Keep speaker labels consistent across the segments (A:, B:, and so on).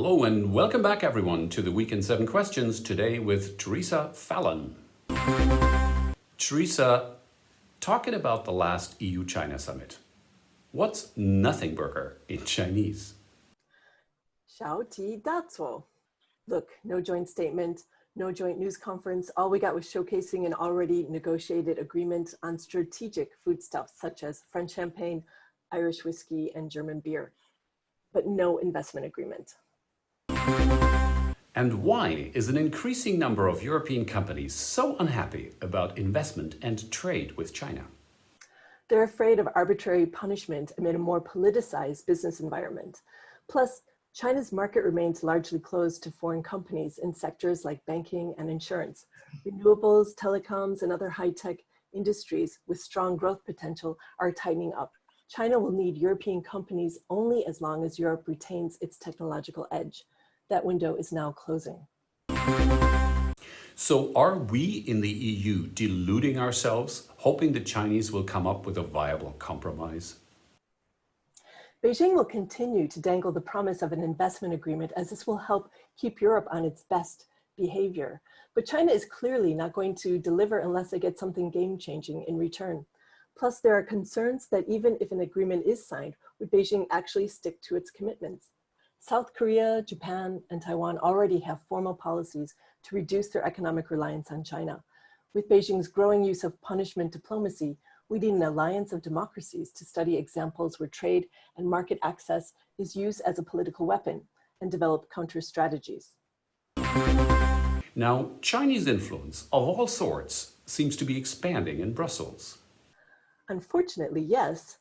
A: Hello and welcome back everyone to the Week in 7 Questions, today with Theresa Fallon. Theresa, talking about the last EU-China summit, what's nothing burger in Chinese?
B: 小题大做. Look, no joint statement, no joint news conference. All we got was showcasing an already negotiated agreement on strategic foodstuffs such as French champagne, Irish whiskey, and German beer, but no investment agreement.
A: And why is an increasing number of European companies so unhappy about investment and trade with China?
B: They're afraid of arbitrary punishment amid a more politicized business environment. Plus, China's market remains largely closed to foreign companies in sectors like banking and insurance. Renewables, telecoms, and other high-tech industries with strong growth potential are tightening up. China will need European companies only as long as Europe retains its technological edge. That window is now closing.
A: So are we in the EU deluding ourselves, hoping the Chinese will come up with a viable compromise?
B: Beijing will continue to dangle the promise of an investment agreement, as this will help keep Europe on its best behavior. But China is clearly not going to deliver unless they get something game-changing in return. Plus, there are concerns that even if an agreement is signed, would Beijing actually stick to its commitments? South Korea, Japan, and Taiwan already have formal policies to reduce their economic reliance on China. With Beijing's growing use of punishment diplomacy, we need an alliance of democracies to study examples where trade and market access is used as a political weapon and develop counter strategies.
A: Now, Chinese influence of all sorts seems to be expanding in Brussels.
B: Unfortunately, yes.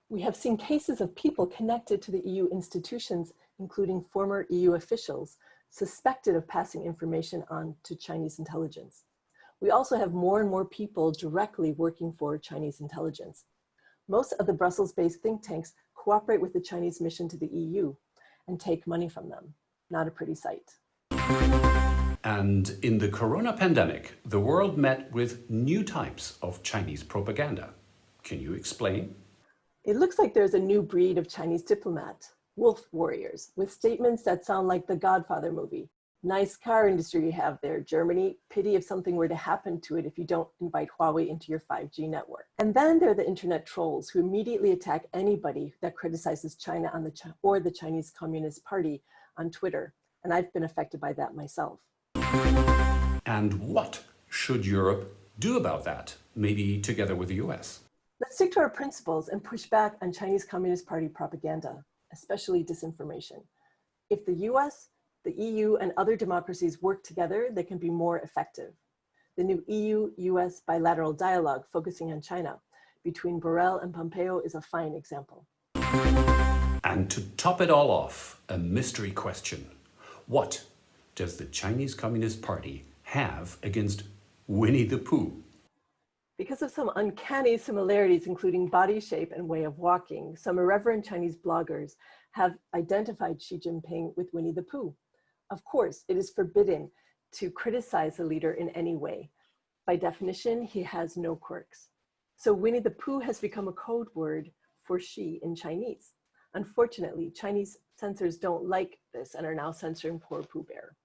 B: We have seen cases of people connected to the EU institutions, including former EU officials, suspected of passing information on to Chinese intelligence. We also have more and more people directly working for Chinese intelligence. Most of the Brussels-based think tanks cooperate with the Chinese mission to the EU and take money from them. Not a pretty sight.
A: And in the corona pandemic, the world met with new types of Chinese propaganda. Can you explain?
B: It looks like there's a new breed of Chinese diplomat, wolf warriors, with statements that sound like the Godfather movie. Nice car industry you have there, Germany. Pity if something were to happen to it if you don't invite Huawei into your 5G network. And then there are the internet trolls who immediately attack anybody that criticizes China or the Chinese Communist Party on Twitter. And I've been affected by that myself.
A: And what should Europe do about that, maybe together with the US?
B: Let's stick to our principles and push back on Chinese Communist Party propaganda, especially disinformation. If the US, the EU, and other democracies work together, they can be more effective. The new EU-US bilateral dialogue focusing on China between Borrell and Pompeo is a fine example.
A: And to top it all off, a mystery question. What does the Chinese Communist Party have against Winnie the Pooh?
B: Because of some uncanny similarities, including body shape and way of walking, some irreverent Chinese bloggers have identified Xi Jinping with Winnie the Pooh. Of course, it is forbidden to criticize the leader in any way. By definition, he has no quirks. So Winnie the Pooh has become a code word for Xi in Chinese. Unfortunately, Chinese censors don't like this and are now censoring poor Pooh Bear.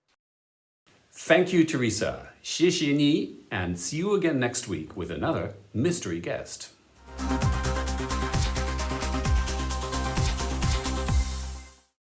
A: Thank you, Theresa. 谢谢你, and see you again next week with another mystery guest.